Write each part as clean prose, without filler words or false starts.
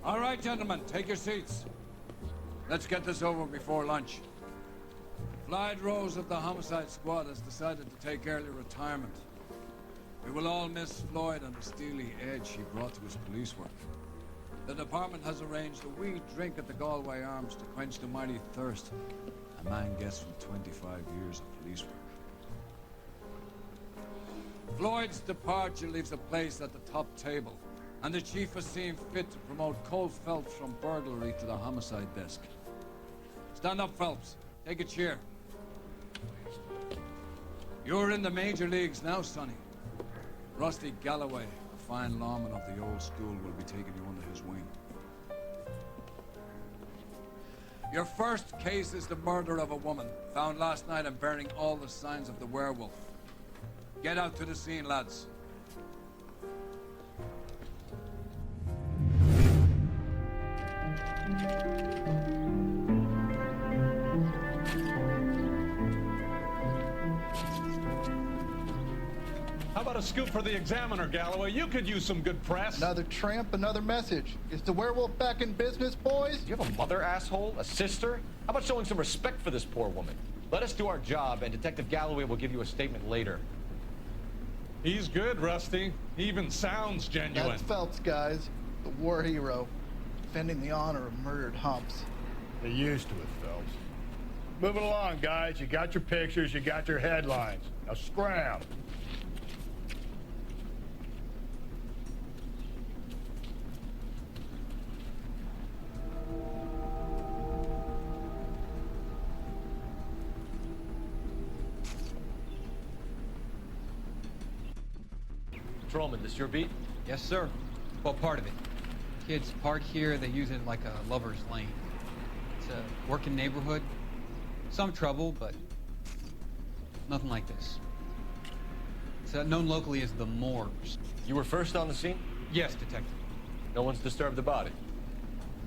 All right, gentlemen, take your seats. Let's get this over before lunch. Clyde Rose of the Homicide Squad has decided to take early retirement. We will all miss Floyd and the steely edge he brought to his police work. The department has arranged a wee drink at the Galway Arms to quench the mighty thirst a man gets from 25 years of police work. Floyd's departure leaves a place at the top table, and the chief has seen fit to promote Cole Phelps from burglary to the homicide desk. Stand up, Phelps. Take a chair. You're in the major leagues now, Sonny. Rusty Galloway, a fine lawman of the old school, will be taking you under his wing. Your first case is the murder of a woman, found last night and bearing all the signs of the werewolf. Get out to the scene, lads. How about a scoop for the Examiner, Galloway? You could use some good press. Another tramp, another message. Is the werewolf back in business, boys? Do you have a mother, asshole? A sister? How about showing some respect for this poor woman? Let us do our job, and Detective Galloway will give you a statement later. He's good, Rusty. He even sounds genuine. That's Phelps, guys. The war hero. Defending the honor of murdered humps. They're used to it, Phelps. Moving along, guys. You got your pictures, you got your headlines. Now scram. Patrolman, this your beat? Yes, sir. Well, part of it. Kids park here, they use it like a lover's lane. It's a working neighborhood. Some trouble, but nothing like this. It's known locally as the Moors. You were first on the scene? Yes, detective. No one's disturbed the body?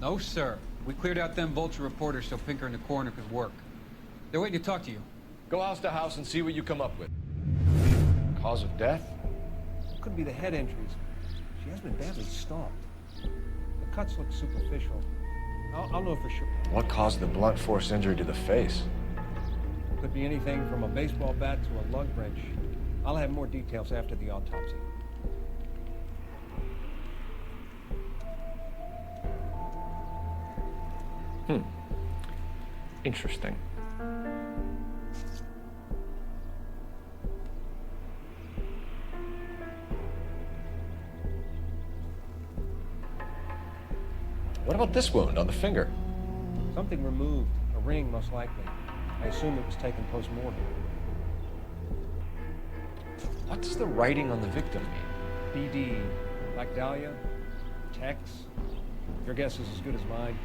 No, sir. We cleared out them vulture reporters so Pinker and the coroner could work. They're waiting to talk to you. Go house to house and see what you come up with. Cause of death? Could be the head injuries. She has been badly stalked. The cuts look superficial. I'll know for sure. What caused the blunt force injury to the face? Could be anything from a baseball bat to a lug wrench. I'll have more details after the autopsy. Interesting. What about this wound on the finger? Something removed. A ring, most likely. I assume it was taken post-mortem. What does the writing on the victim mean? BD. Like Dahlia? Tex? Your guess is as good as mine.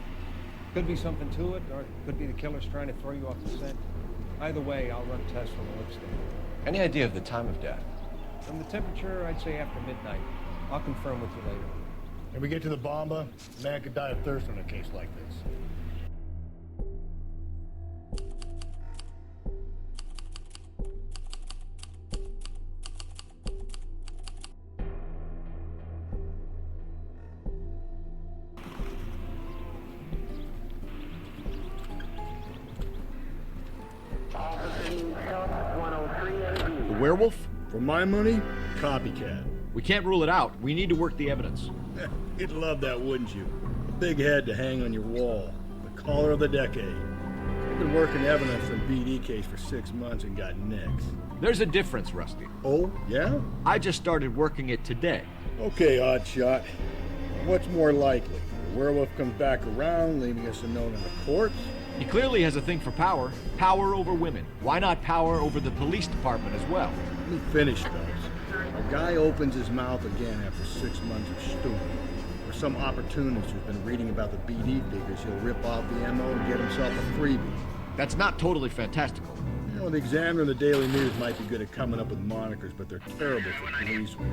Could be something to it, or it could be the killer's trying to throw you off the scent. Either way, I'll run tests from the lipstick. Any idea of the time of death? From the temperature, I'd say after midnight. I'll confirm with you later. When we get to the bomba, a man could die of thirst on a case like this. The werewolf? For my money, copycat. We can't rule it out. We need to work the evidence. You'd love that, wouldn't you? A big head to hang on your wall. The caller of the decade. I've been working evidence on BD case for 6 months and got nicks. There's a difference, Rusty. Oh, yeah? I just started working it today. Okay, Oddshot. What's more likely? The werewolf comes back around, leaving us a note on the corpse? He clearly has a thing for power. Power over women. Why not power over the police department as well? Let me finish, Phelps. A guy opens his mouth again after 6 months of stewing. Or some opportunist who's been reading about the BD figures, he'll rip off the MO and get himself a freebie. That's not totally fantastical. You know, the Examiner and the Daily News might be good at coming up with monikers, but they're terrible for police work.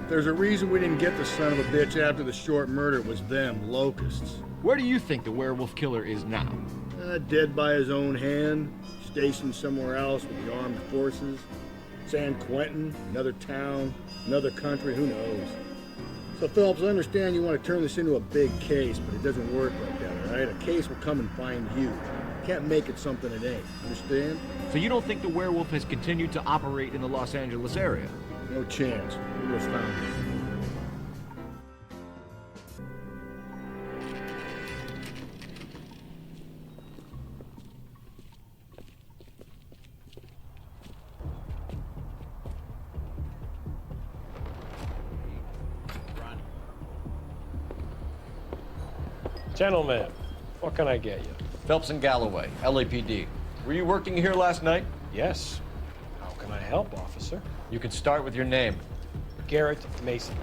If there's a reason we didn't get the son of a bitch after the short murder, it was them, locusts. Where do you think the werewolf killer is now? Dead by his own hand, stationed somewhere else with the armed forces. San Quentin, another town, another country, who knows? So, Phelps, I understand you want to turn this into a big case, but it doesn't work like that, all right? A case will come and find you. You can't make it something it ain't. Understand? So you don't think the werewolf has continued to operate in the Los Angeles area? No chance. We just found it. Gentlemen, what can I get you? Phelps and Galloway, LAPD. Were you working here last night? Yes. How can I help, officer? You can start with your name. Garrett Mason.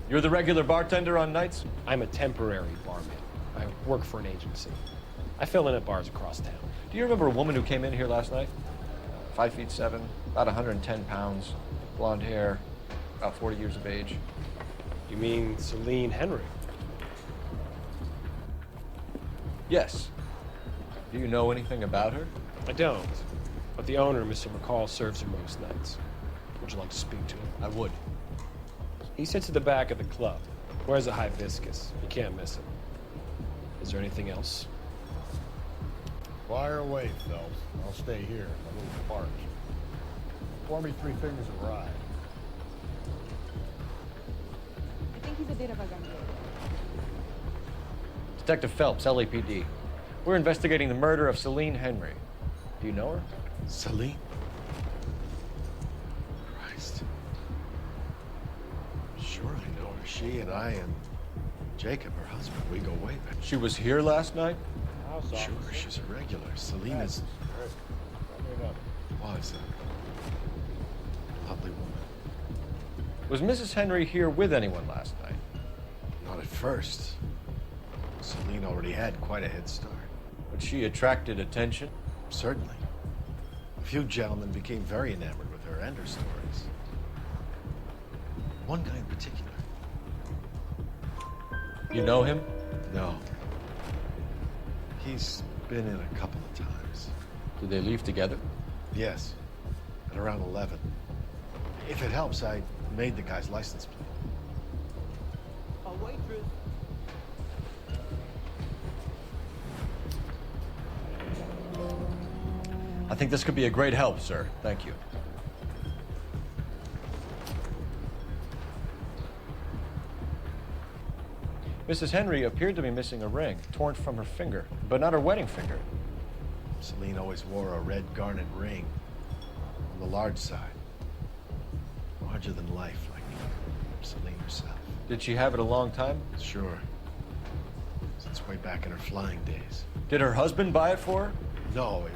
You're the regular bartender on nights? I'm a temporary barman. I work for an agency. I fill in at bars across town. Do you remember a woman who came in here last night? 5'7", about 110 pounds, blonde hair, about 40 years of age. You mean Celine Henry? Yes. Do you know anything about her? I don't. But the owner, Mr. McCall, serves her most nights. Would you like to speak to him? I would. He sits at the back of the club. Wears a hibiscus. You can't miss him. Is there anything else? Fire away, Phelps. I'll stay here. I'm a little parched. Pour me 3 fingers of rye. I think he's a bit of a gun. Detective Phelps, LAPD. We're investigating the murder of Celine Henry. Do you know her? Celine? Christ. Sure I know her. She and I and Jacob, her husband, we go way back. She was here last night? Sure, she's a regular. Celine is... was a lovely woman. Was Mrs. Henry here with anyone last night? Not at first. Celine already had quite a head start. But she attracted attention? Certainly. A few gentlemen became very enamored with her and her stories. One guy in particular. You know him? No. He's been in a couple of times. Did they leave together? Yes. At around 11. If it helps, I made the guy's license plate. A waitress. I think this could be a great help, sir. Thank you. Mrs. Henry appeared to be missing a ring, torn from her finger, but not her wedding finger. Celine always wore a red garnet ring on the large side. Larger than life, like Celine herself. Did she have it a long time? Sure. Since way back in her flying days. Did her husband buy it for her? No, it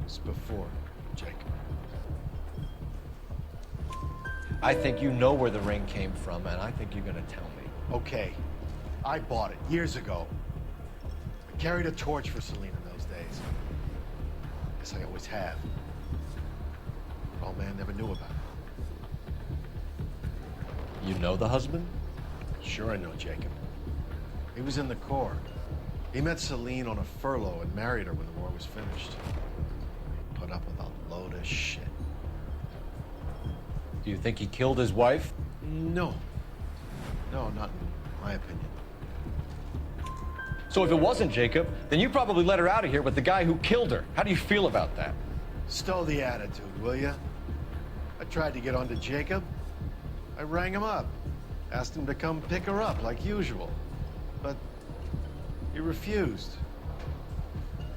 was before Jacob. I think you know where the ring came from, and I think you're gonna tell me. Okay, I bought it years ago. I carried a torch for Celine in those days. Guess I always have. But old man never knew about it. You know the husband? Sure I know Jacob. He was in the Corps. He met Celine on a furlough and married her when the war was finished. He put up with a load of shit. Do you think he killed his wife? No. No, not in my opinion. So if it wasn't Jacob, then you probably let her out of here with the guy who killed her. How do you feel about that? Stow the attitude, will ya? I tried to get onto Jacob. I rang him up. Asked him to come pick her up, like usual. But he refused.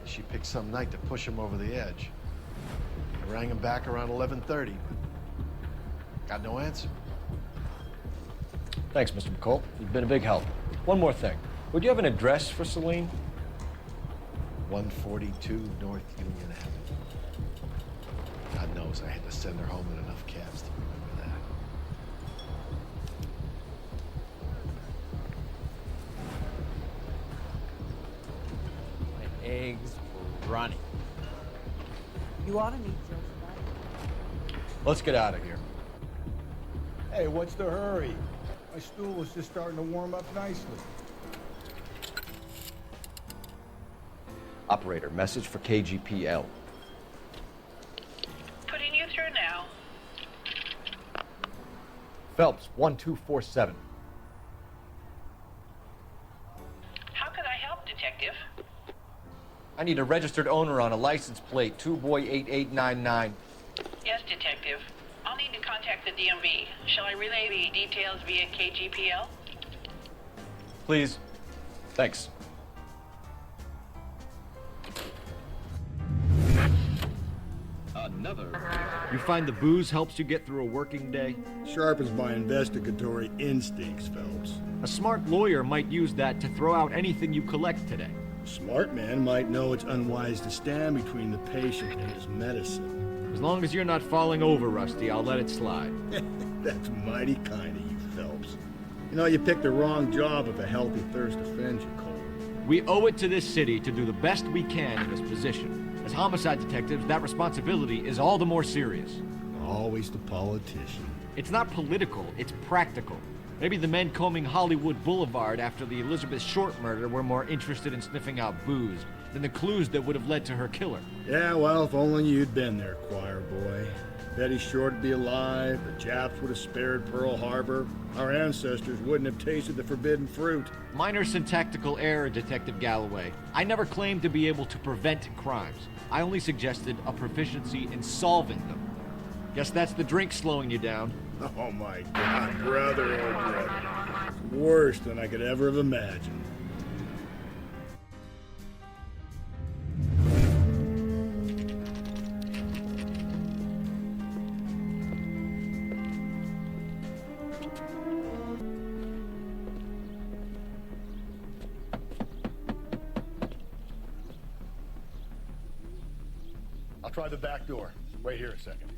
She picked some night to push him over the edge. I rang him back around 11:30, but got no answer. Thanks, Mr. McCall. You've been a big help. One more thing. Would you have an address for Celine? 142 North Union Avenue. God knows I had to send her home in enough cabs to remember that. My eggs were running. You ought to meet Joe. Let's get out of here. Hey, what's the hurry? My stool was just starting to warm up nicely. Operator, message for KGPL. Putting you through now. Phelps, 1247. How can I help, Detective? I need a registered owner on a license plate, 2boy8899. Yes, Detective. I'll need to contact the DMV. Shall I relay the details via KGPL? Please. Thanks. You find the booze helps you get through a working day? Sharpens my investigatory instincts, Phelps. A smart lawyer might use that to throw out anything you collect today. A smart man might know it's unwise to stand between the patient and his medicine. As long as you're not falling over, Rusty, I'll let it slide. That's mighty kind of you, Phelps. You know, you picked the wrong job if a healthy thirst offends you, Cole. We owe it to this city to do the best we can in this position. As homicide detectives, that responsibility is all the more serious. Always the politician. It's not political, it's practical. Maybe the men combing Hollywood Boulevard after the Elizabeth Short murder were more interested in sniffing out booze than the clues that would have led to her killer. Yeah, well, if only you'd been there, choir boy. Betty Short would be alive, the Japs would have spared Pearl Harbor, our ancestors wouldn't have tasted the forbidden fruit. Minor syntactical error, Detective Galloway. I never claimed to be able to prevent crimes. I only suggested a proficiency in solving them. Guess that's the drink slowing you down. Oh my God, brother, oh brother. It's worse than I could ever have imagined. I'll try the back door. Wait here a second.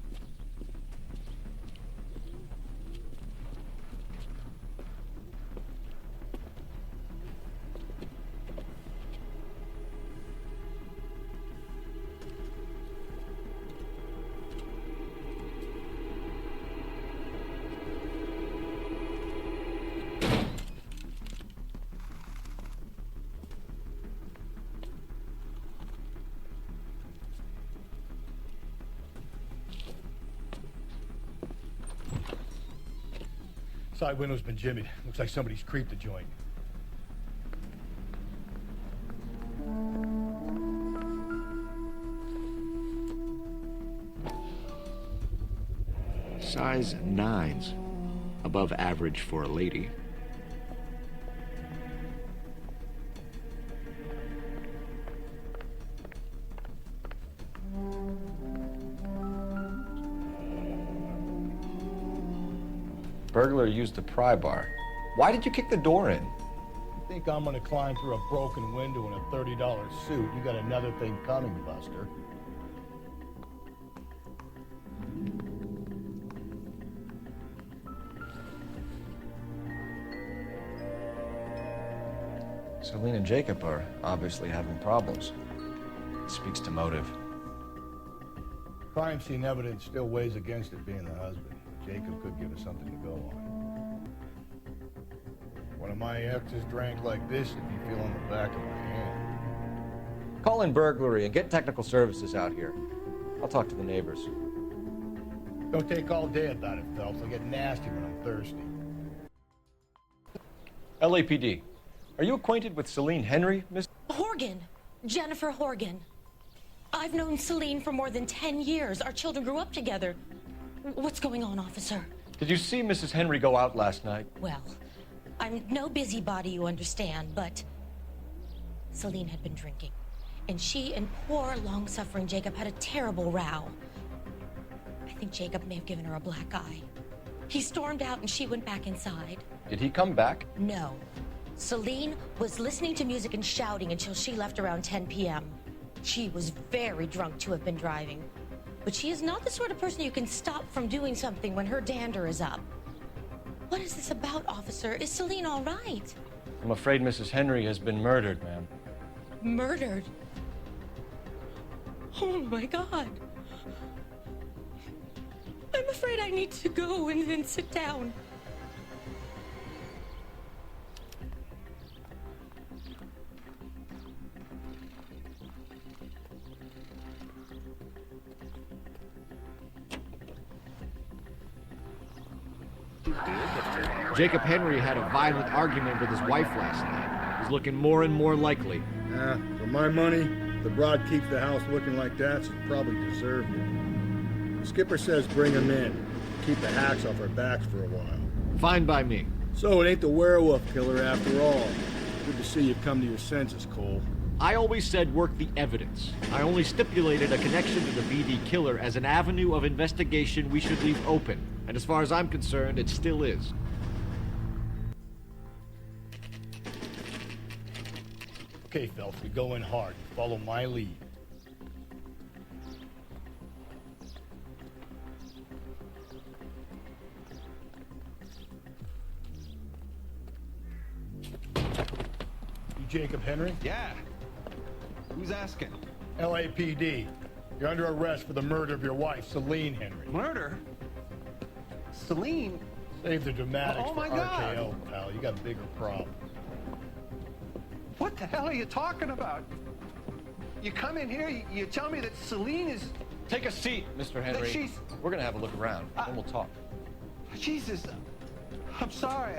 Side window's been jimmied. Looks like somebody's creeped the joint. Size 9s. Above average for a lady. Burglar used the pry bar. Why did you kick the door in? You think I'm gonna climb through a broken window in a $30 suit? You got another thing coming, Buster. Celine and Jacob are obviously having problems. It speaks to motive. Crime scene evidence still weighs against it being the husband. Jacob could give us something to go on. One of my exes drank like this, if you feel on the back of my hand. Call in burglary and get technical services out here. I'll talk to the neighbors. Don't take all day about it, Phelps. I'll get nasty when I'm thirsty. LAPD. Are you acquainted with Celine Henry, Miss? Horgan. Jennifer Horgan. I've known Celine for more than 10 years. Our children grew up together. What's going on, officer? Did you see Mrs. Henry go out last night? Well, I'm no busybody, you understand, but Celine had been drinking. And she and poor, long-suffering Jacob had a terrible row. I think Jacob may have given her a black eye. He stormed out and she went back inside. Did he come back? No. Celine was listening to music and shouting until she left around 10 p.m. She was very drunk to have been driving. But she is not the sort of person you can stop from doing something when her dander is up. What is this about, officer? Is Celine all right? I'm afraid Mrs. Henry has been murdered, ma'am. Murdered? Oh my God. I'm afraid I need to go and sit down. Jacob Henry had a violent argument with his wife last night. He's looking more and more likely. For my money, if the broad keeps the house looking like that, she probably deserved it. The skipper says bring him in. Keep the hacks off our backs for a while. Fine by me. So it ain't the werewolf killer after all. Good to see you've come to your senses, Cole. I always said work the evidence. I only stipulated a connection to the BD killer as an avenue of investigation we should leave open. And as far as I'm concerned, it still is. Okay, Phelps, we go in hard. Follow my lead. You Jacob Henry? Yeah. Who's asking? LAPD. You're under arrest for the murder of your wife, Celine Henry. Murder? Celine? Save the dramatics Oh, my for God. RKO, pal. You got a bigger problem. What the hell are you talking about? You come in here, you tell me that Celine is... Take a seat, Mr. Henry. she's- We're gonna have a look around, then we'll talk. Jesus, I'm sorry.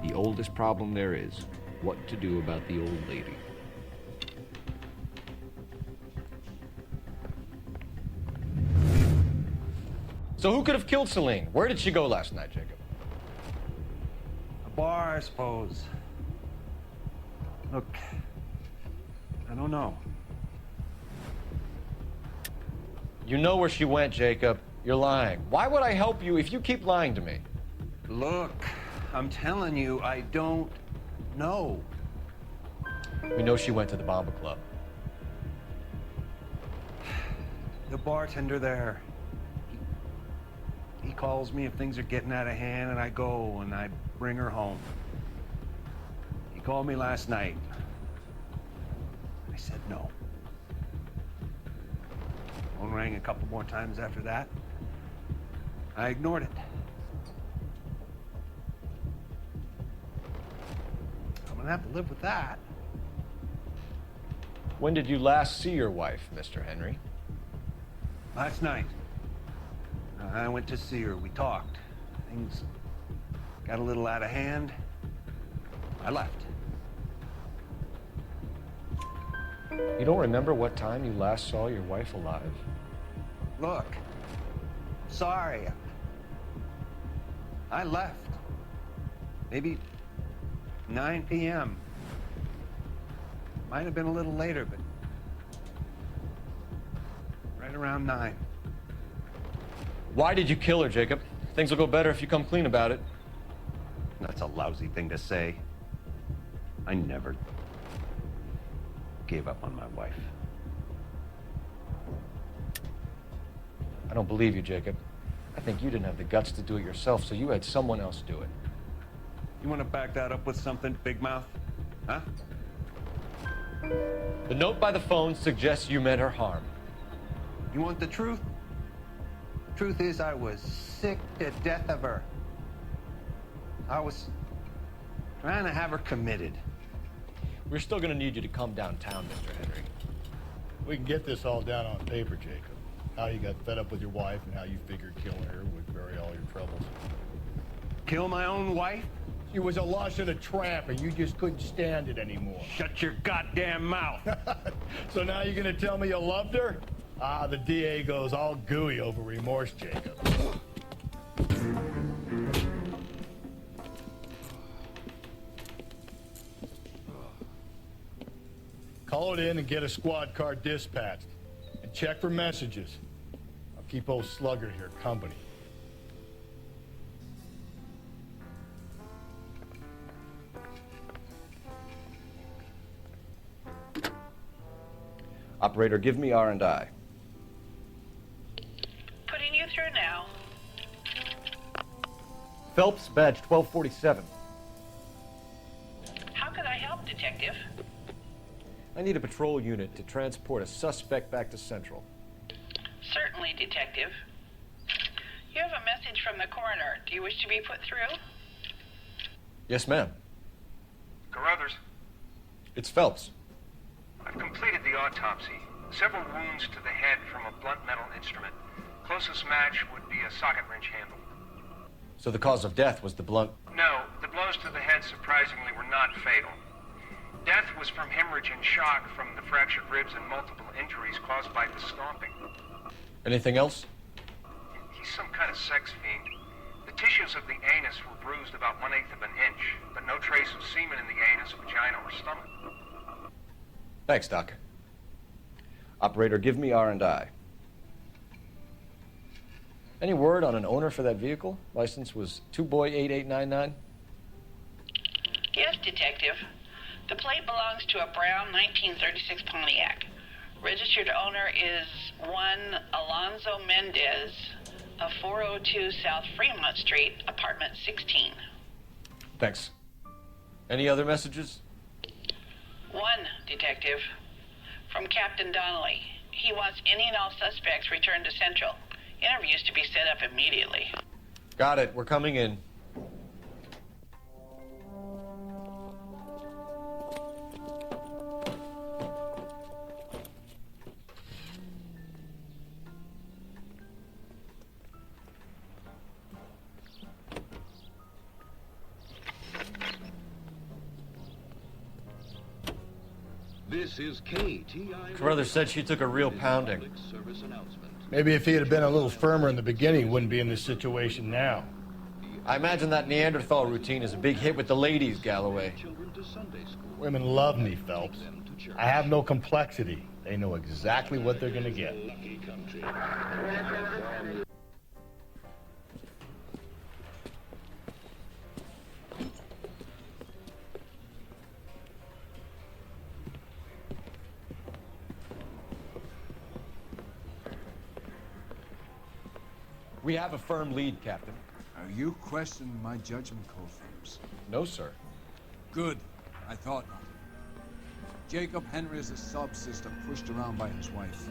The oldest problem there is, what to do about the old lady. So who could have killed Celine? Where did she go last night, Jacob? A bar, I suppose. Look, I don't know. You know where she went, Jacob. You're lying. Why would I help you if you keep lying to me? Look, I'm telling you, I don't know. We know she went to the Bomba Club. The bartender there. He calls me if things are getting out of hand, and I go and I bring her home. He called me last night. I said no. Phone rang a couple more times after that. I ignored it. I'm gonna have to live with that. When did you last see your wife, Mr. Henry? Last night. I went to see her. We talked. Things got a little out of hand. I left. You don't remember what time you last saw your wife alive? Look, sorry. I left. Maybe 9 p.m. Might have been a little later, but right around 9. Why did you kill her, Jacob? Things will go better if you come clean about it. That's a lousy thing to say. I never gave up on my wife. I don't believe you, Jacob. I think you didn't have the guts to do it yourself, so you had someone else do it. You want to back that up with something, Big Mouth? Huh? The note by the phone suggests you meant her harm. You want the truth? Truth is, I was sick to death of her. I was trying to have her committed. We're still gonna need you to come downtown, Mr. Henry. We can get this all down on paper, Jacob. How you got fed up with your wife and how you figured killing her would bury all your troubles. Kill my own wife? She was a lush and a tramp, and you just couldn't stand it anymore. Shut your goddamn mouth. So now you're gonna tell me you loved her? Ah, the DA goes all gooey over remorse, Jacob. Call it in and get a squad car dispatched. And check for messages. I'll keep old Slugger here company. Operator, give me R&I. Putting through now. Phelps, badge 1247. How can I help, Detective? I need a patrol unit to transport a suspect back to Central. Certainly, Detective. You have a message from the coroner. Do you wish to be put through? Yes, ma'am. Carruthers, It's Phelps. I've completed the autopsy. Several wounds to the head from a blunt metal instrument. Closest match would be a socket wrench handle. So the cause of death was the blunt... No, the blows to the head surprisingly were not fatal. Death was from hemorrhage and shock from the fractured ribs and multiple injuries caused by the stomping. Anything else? He's some kind of sex fiend. The tissues of the anus were bruised about 1/8 of an inch, but no trace of semen in the anus, vagina, or stomach. Thanks, Doc. Operator, give me R&I. Any word on an owner for that vehicle? License was 2boy8899. Yes, Detective. The plate belongs to a brown 1936 Pontiac. Registered owner is one Alonzo Mendez of 402 South Fremont Street, apartment 16. Thanks. Any other messages? One, Detective. From Captain Donnelly. He wants any and all suspects returned to Central. Interviews to be set up immediately. Got it. We're coming in. This is KTI. Carruthers said she took a real pounding. Maybe if he had been a little firmer in the beginning, he wouldn't be in this situation now. I imagine that Neanderthal routine is a big hit with the ladies, Galloway. Women love me, Phelps. I have no complexity. They know exactly what they're gonna get. We have a firm lead, Captain. Are you questioning my judgment call, Phelps? No, sir. Good. I thought not. Jacob Henry is a sub-sister pushed around by his wife.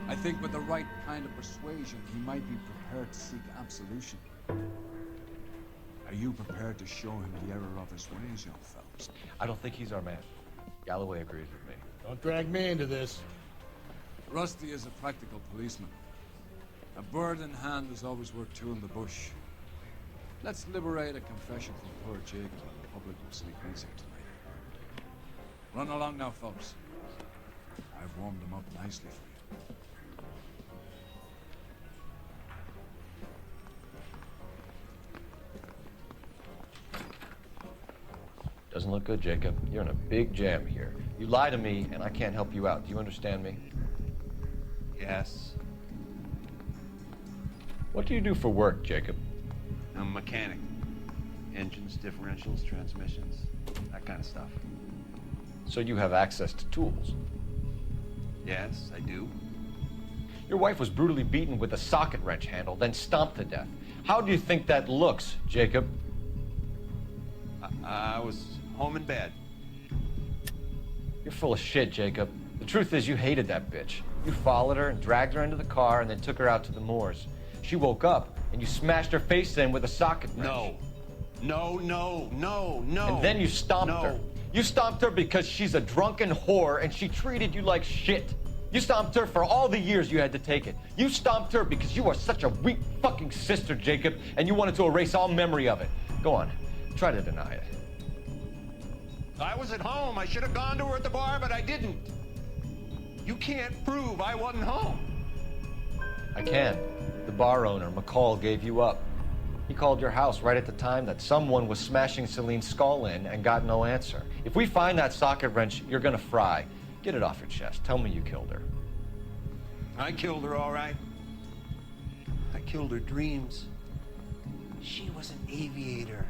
I think with the right kind of persuasion, he might be prepared to seek absolution. Are you prepared to show him the error of his ways, young Phelps? I don't think he's our man. Galloway agrees with me. Don't drag me into this. Rusty is a practical policeman. A bird in hand is always worth two in the bush. Let's liberate a confession from poor Jacob, and the public will sleep easy tonight. Run along now, Phelps. I've warmed them up nicely for you. Doesn't look good, Jacob. You're in a big jam here. You lie to me, and I can't help you out. Do you understand me? Yes. What do you do for work, Jacob? I'm a mechanic. Engines, differentials, transmissions, that kind of stuff. So you have access to tools? Yes, I do. Your wife was brutally beaten with a socket wrench handle, then stomped to death. How do you think that looks, Jacob? I was home in bed. You're full of shit, Jacob. The truth is you hated that bitch. You followed her and dragged her into the car and then took her out to the moors. She woke up and you smashed her face in with a socket wrench. No. And then you stomped her. You stomped her because she's a drunken whore and she treated you like shit. You stomped her for all the years you had to take it. You stomped her because you are such a weak fucking sister, Jacob, and you wanted to erase all memory of it. Go on. Try to deny it. I was at home. I should have gone to her at the bar, but I didn't. You can't prove I wasn't home. I can. The bar owner, McCall, gave you up. He called your house right at the time that someone was smashing Celine's skull in and got no answer. If we find that socket wrench, you're gonna fry. Get it off your chest. Tell me you killed her. I killed her, all right. I killed her dreams. She was an aviator.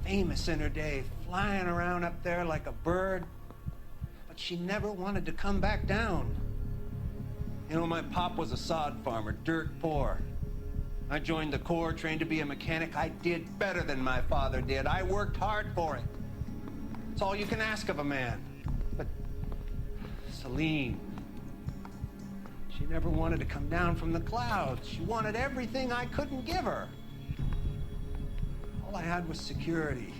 Famous in her day, flying around up there like a bird. But she never wanted to come back down. You know, my pop was a sod farmer, dirt poor. I joined the Corps, trained to be a mechanic. I did better than my father did. I worked hard for it. It's all you can ask of a man. But Celine, she never wanted to come down from the clouds. She wanted everything I couldn't give her. All I had was security.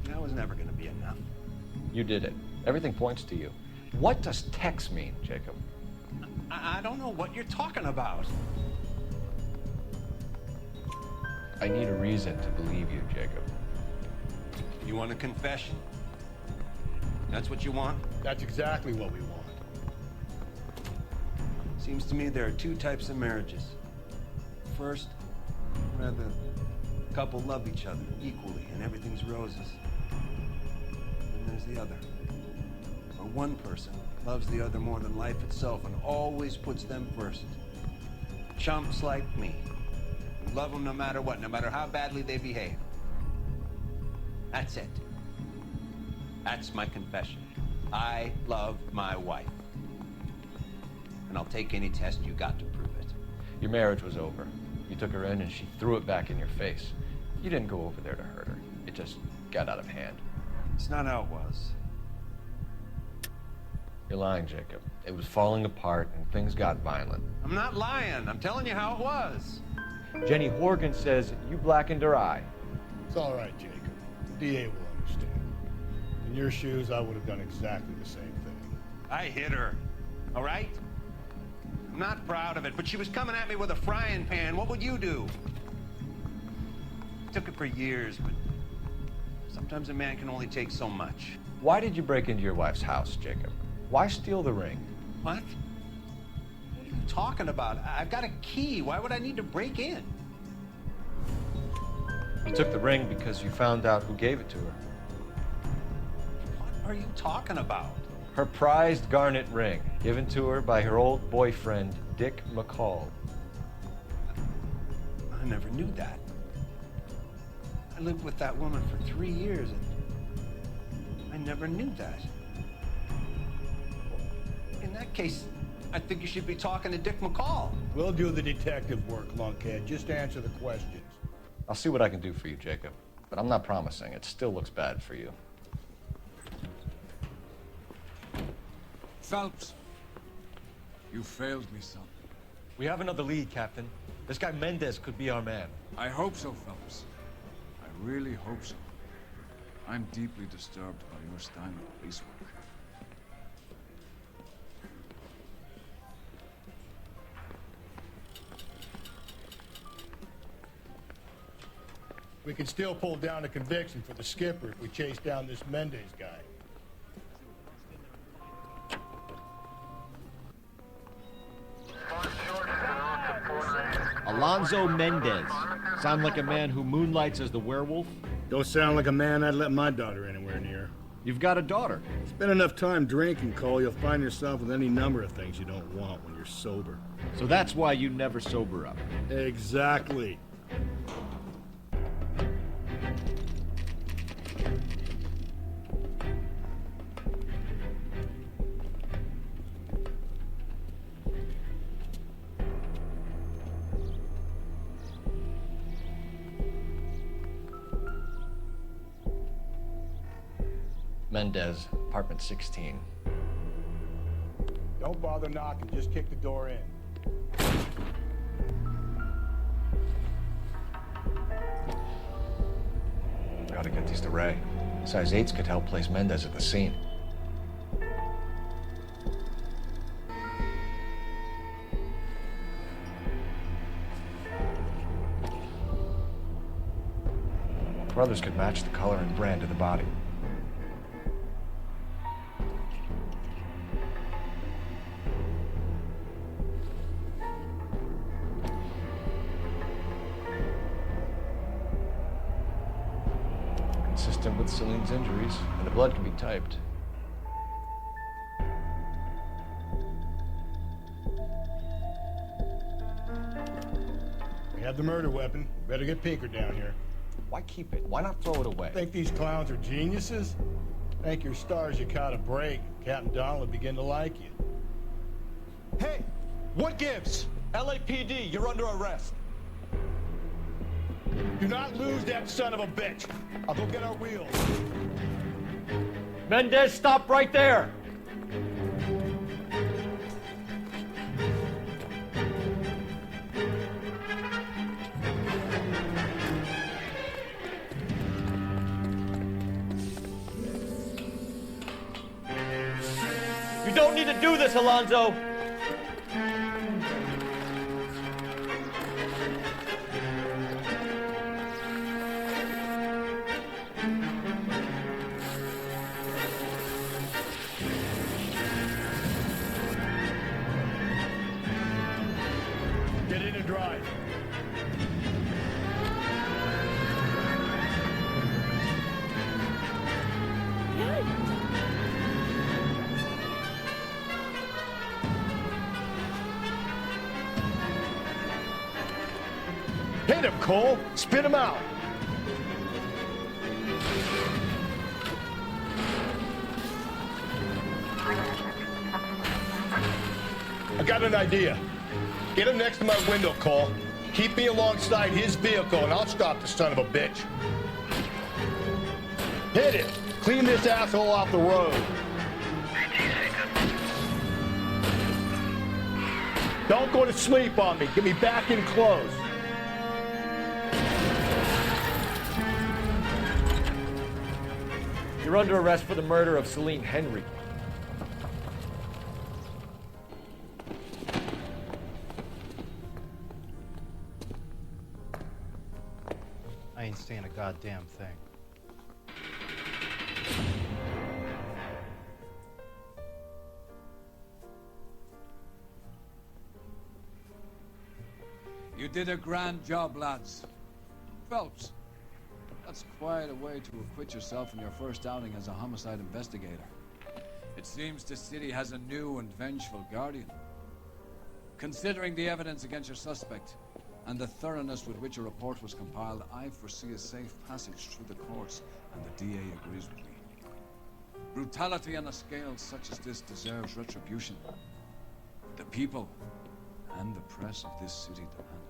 That was never going to be enough. You did it. Everything points to you. What does Tex mean, Jacob? I don't know what you're talking about. I need a reason to believe you, Jacob. You want a confession? That's what you want? That's exactly what we want. Seems to me there are two types of marriages. First, where the couple love each other equally and everything's roses. And there's the other, where one person loves the other more than life itself and always puts them first. Chumps like me. Who love them no matter what, no matter how badly they behave. That's it. That's my confession. I love my wife. And I'll take any test you got to prove it. Your marriage was over. You took her in and she threw it back in your face. You didn't go over there to hurt her. It just got out of hand. It's not how it was. You're lying, Jacob. It was falling apart and things got violent. I'm not lying. I'm telling you how it was. Jenny Horgan says you blackened her eye. It's all right, Jacob. The DA will understand. In your shoes, I would have done exactly the same thing. I hit her. All right? I'm not proud of it, but she was coming at me with a frying pan. What would you do? Took it for years, but sometimes a man can only take so much. Why did you break into your wife's house, Jacob? Why steal the ring? What? What are you talking about? I've got a key. Why would I need to break in? You took the ring because you found out who gave it to her. What are you talking about? Her prized garnet ring, given to her by her old boyfriend, Dick McCall. I never knew that. I lived with that woman for 3 years, and I never knew that. In that case, I think you should be talking to Dick McCall. We'll do the detective work, lunkhead. Just answer the questions. I'll see what I can do for you, Jacob. But I'm not promising. It still looks bad for you. Phelps, you failed me, son. We have another lead, Captain. This guy Mendez could be our man. I hope so, Phelps. I really hope so. I'm deeply disturbed by your style of police work. We can still pull down a conviction for the skipper if we chase down this Mendez guy. Alonzo Mendez. Sound like a man who moonlights as the werewolf? Don't sound like a man I'd let my daughter anywhere near. You've got a daughter. Spend enough time drinking, Cole, you'll find yourself with any number of things you don't want when you're sober. So that's why you never sober up. Exactly. Mendez, apartment 16. Don't bother knocking, just kick the door in. Gotta get these to Ray. Size 8s could help place Mendez at the scene. Brothers could match the color and brand of the body. Consistent with Celine's injuries, and the blood can be typed. We have the murder weapon. Better get Pinker down here. Why keep it? Why not throw it away? Think these clowns are geniuses? Thank your stars you caught a break. Captain Donald will begin to like you. Hey, what gives? LAPD, you're under arrest. Do not lose that son of a bitch. I'll go get our wheels. Mendez, stop right there. You don't need to do this, Alonzo. Get in and drive. Hit him, Cole. Spit him out. I got an idea. Get him next to my window, Cole. Keep me alongside his vehicle, and I'll stop the son of a bitch. Hit it. Clean this asshole off the road. Don't go to sleep on me. Get me back in close. You're under arrest for the murder of Celine Henry. I ain't saying a goddamn thing. You did a grand job, lads. Phelps, that's quite a way to acquit yourself in your first outing as a homicide investigator. It seems the city has a new and vengeful guardian. Considering the evidence against your suspect, and the thoroughness with which a report was compiled, I foresee a safe passage through the courts, and the DA agrees with me. Brutality on a scale such as this deserves retribution. The people and the press of this city demand it.